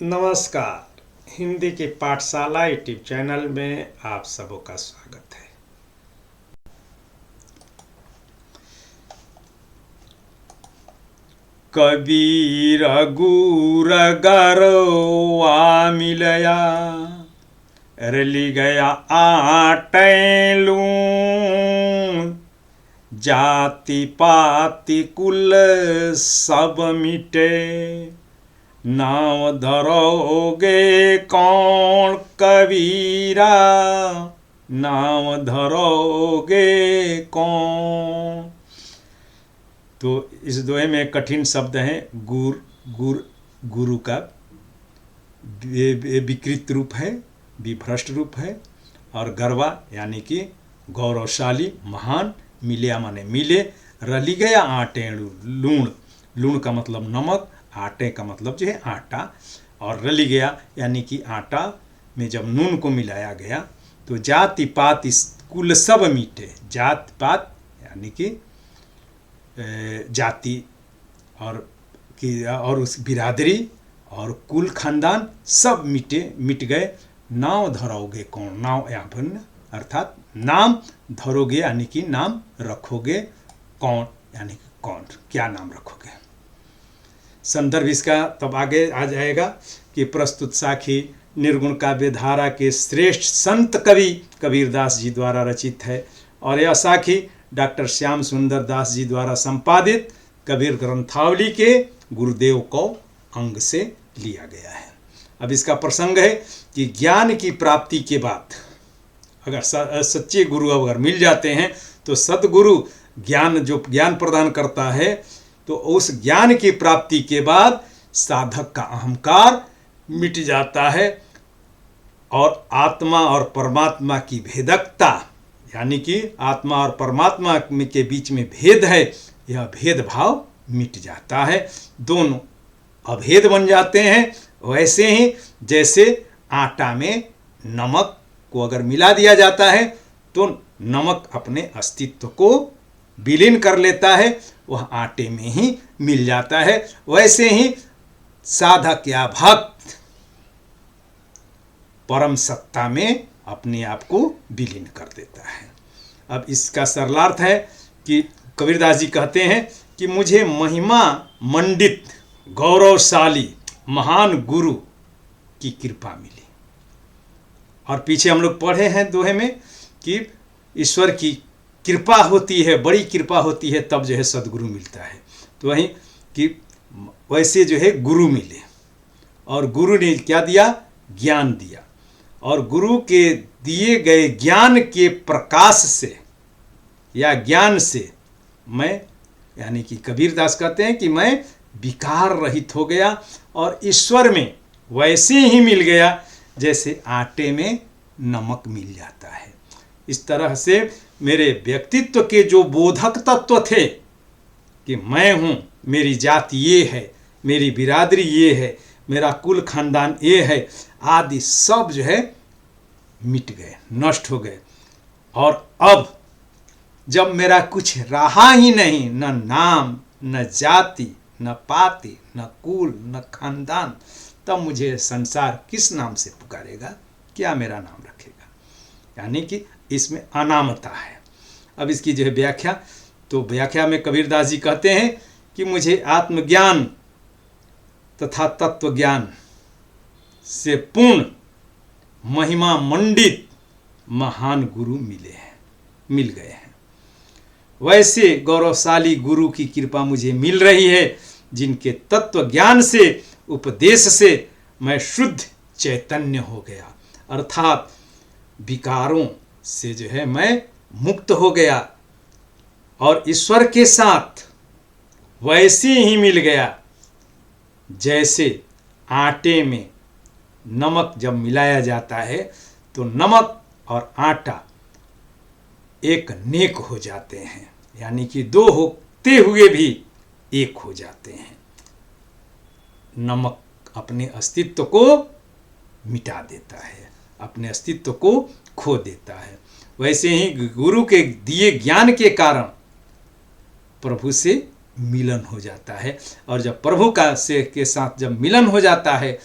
नमस्कार। हिंदी की पाठशाला यूट्यूब चैनल में आप सबों का स्वागत है। कबीर गुर गरवा मिलया, रली गया आटैलू, जाति पाति कुल सब मिटे, नाव धरोगे कौन कबीरा, नाव धरोगे कौन। तो इस दोहे में कठिन शब्द हैं। गुरु का विकृत रूप है, विभ्रष्ट रूप है, और गर्वा यानी कि गौरवशाली महान, मिलिया माने मिले, रली गया आटे लूण, लूण का मतलब नमक, आटे का मतलब जो है आटा, और रली गया यानी कि आटा में जब नून को मिलाया गया तो जाति पात कुल सब मीठे। जात पात यानी कि जाति और उस बिरादरी और कुल खानदान सब मिट गए। नाव धरोगे कौन, नाव यहाँ पर अर्थात नाम धरोगे यानी कि नाम रखोगे, कौन यानी कि कौन, क्या नाम रखोगे। संदर्भ इसका तब आगे आ जाएगा कि प्रस्तुत साखी निर्गुण काव्य धारा के श्रेष्ठ संत कवि कबीरदास जी द्वारा रचित है, और यह साखी डॉक्टर श्याम सुंदर दास जी द्वारा संपादित कबीर ग्रंथावली के गुरुदेव को अंग से लिया गया है। अब इसका प्रसंग है कि ज्ञान की प्राप्ति के बाद अगर सच्चे गुरु अगर मिल जाते हैं तो सद्गुरु ज्ञान प्रदान करता है, तो उस ज्ञान की प्राप्ति के बाद साधक का अहंकार मिट जाता है, और आत्मा और परमात्मा की भेदकता यानी कि आत्मा और परमात्मा के बीच में भेद है, यह भेदभाव मिट जाता है। दोनों अभेद बन जाते हैं। वैसे ही जैसे आटा में नमक को अगर मिला दिया जाता है तो नमक अपने अस्तित्व को विलीन कर लेता है, वह आटे में ही मिल जाता है। वैसे ही साधक या भक्त परम सत्ता में अपने आप को विलीन कर देता है। अब इसका सरलार्थ है कि कबीरदास जी कहते हैं कि मुझे महिमा मंडित गौरवशाली महान गुरु की कृपा मिली। और पीछे हम लोग पढ़े हैं दोहे में कि ईश्वर की कृपा होती है, बड़ी कृपा होती है, तब जो है सद्गुरु मिलता है। तो वहीं कि वैसे जो है गुरु मिले, और गुरु ने क्या दिया, ज्ञान दिया, और गुरु के दिए गए ज्ञान के प्रकाश से या ज्ञान से मैं यानी कि कबीरदास कहते हैं कि मैं विकार रहित हो गया और ईश्वर में वैसे ही मिल गया जैसे आटे में नमक मिल जाता है। इस तरह से मेरे व्यक्तित्व के जो बोधक तत्व थे कि मैं हूँ, मेरी जाति ये है, मेरी बिरादरी ये है, मेरा कुल खानदान ये है, आदि सब जो है मिट गए, नष्ट हो गए। और अब जब मेरा कुछ रहा ही नहीं, न नाम, न जाति, न पाति, न कुल, न खानदान, तब मुझे संसार किस नाम से पुकारेगा, क्या मेरा नाम रखेगा। यानी कि इसमें अनामता है। अब इसकी जो है व्याख्या, तो व्याख्या में कबीरदास जी कहते हैं कि मुझे आत्मज्ञान तथा तत्व ज्ञान से पूर्ण महिमा मंडित महान गुरु मिल गए हैं। वैसे गौरवशाली गुरु की कृपा मुझे मिल रही है, जिनके तत्व ज्ञान से, उपदेश से मैं शुद्ध चैतन्य हो गया, अर्थात विकारों से जो है मैं मुक्त हो गया, और ईश्वर के साथ वैसे ही मिल गया जैसे आटे में नमक जब मिलाया जाता है तो नमक और आटा एक नेक हो जाते हैं, यानी कि दो होते हुए भी एक हो जाते हैं। नमक अपने अस्तित्व को मिटा देता है, अपने अस्तित्व को खो देता है। वैसे ही गुरु के दिए ज्ञान के कारण प्रभु से मिलन हो जाता है, और जब प्रभु के साथ जब मिलन हो जाता है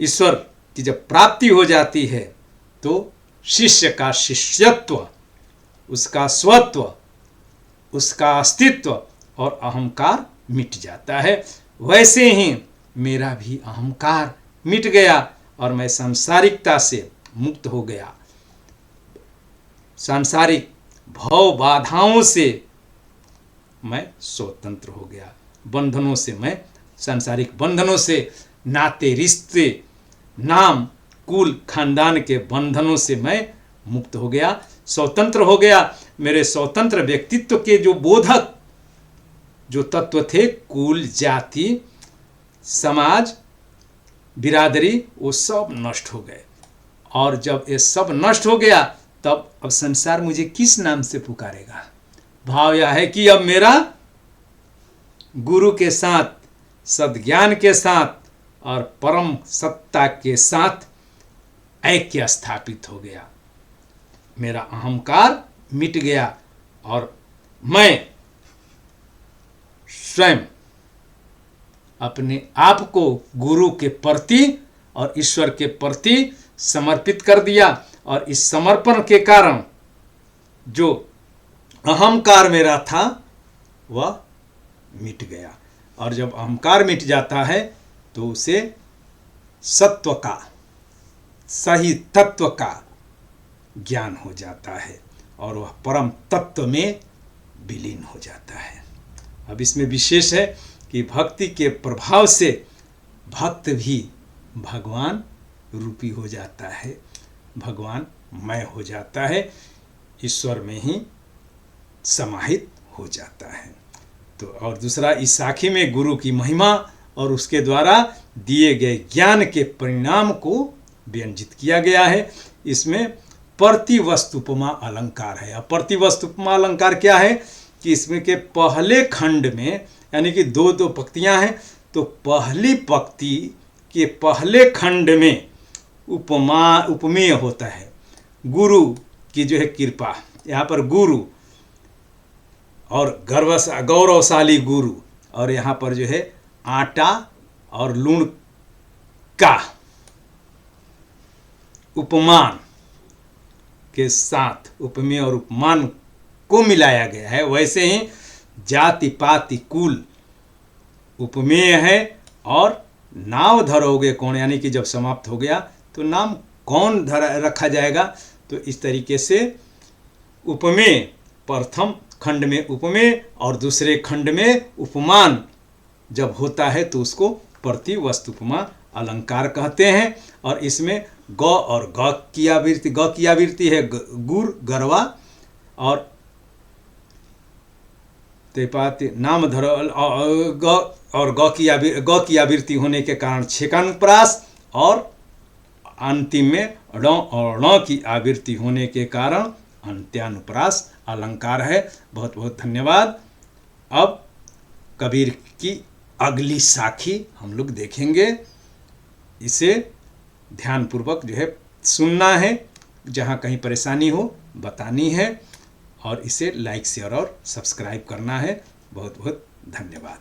ईश्वर की जब प्राप्ति हो जाती है तो शिष्य का शिष्यत्व, उसका स्वत्व, उसका अस्तित्व और अहंकार मिट जाता है। वैसे ही मेरा भी अहंकार मिट गया और मैं सांसारिकता से मुक्त हो गया। सांसारिक भव बाधाओं से मैं स्वतंत्र हो गया। बंधनों से, मैं सांसारिक बंधनों से, नाते रिश्ते, नाम कुल खानदान के बंधनों से मैं मुक्त हो गया, स्वतंत्र हो गया। मेरे स्वतंत्र व्यक्तित्व के जो बोधक जो तत्व थे, कुल, जाति, समाज, बिरादरी, वो सब नष्ट हो गए। और जब ये सब नष्ट हो गया तब अब संसार मुझे किस नाम से पुकारेगा? भाव यह है कि अब मेरा गुरु के साथ, सद्ज्ञान के साथ और परम सत्ता के साथ ऐक्य स्थापित हो गया। मेरा अहंकार मिट गया और मैं स्वयं अपने आप को गुरु के प्रति और ईश्वर के प्रति समर्पित कर दिया। और इस समर्पण के कारण जो अहंकार मेरा था वह मिट गया। और जब अहंकार मिट जाता है तो उसे सत्व का, सही तत्व का ज्ञान हो जाता है और वह परम तत्व में विलीन हो जाता है। अब इसमें विशेष है कि भक्ति के प्रभाव से भक्त भी भगवान रूपी हो जाता है, भगवान मय हो जाता है, ईश्वर में ही समाहित हो जाता है। तो और दूसरा, इस साखी में गुरु की महिमा और उसके द्वारा दिए गए ज्ञान के परिणाम को व्यंजित किया गया है। इसमें प्रतिवस्तुपमा अलंकार है। अब प्रतिवस्तुपमा अलंकार क्या है कि इसमें के पहले खंड में, यानी कि दो दो पंक्तियां हैं, तो पहली पंक्ति के पहले खंड में उपमेय होता है गुरु की जो है कृपा। यहाँ पर गुरु और गौरवशाली गुरु, और यहाँ पर जो है आटा और लूण का उपमान के साथ उपमेय और उपमान को मिलाया गया है। वैसे ही जाति पाति कुल उपमेय है और नाव धरोगे कौन, यानी कि जब समाप्त हो गया तो नाम कौन रखा जाएगा। तो इस तरीके से उपमेय, प्रथम खंड में उपमेय और दूसरे खंड में उपमान जब होता है तो उसको प्रतिवस्तुपमा अलंकार कहते हैं। और इसमें ग और ग की आवृत्ति है गुर, गरवा, और तेपाति नाम धर ग और ग की आवृत्ति होने के कारण छेकानुप्रास, और अंतिम में ण और ण की आवृत्ति होने के कारण अंत्यानुप्रास अलंकार है। बहुत बहुत धन्यवाद। अब कबीर की अगली साखी हम लोग देखेंगे। इसे ध्यानपूर्वक जो है सुनना है, जहाँ कहीं परेशानी हो बतानी है, और इसे लाइक शेयर और सब्सक्राइब करना है। बहुत बहुत धन्यवाद।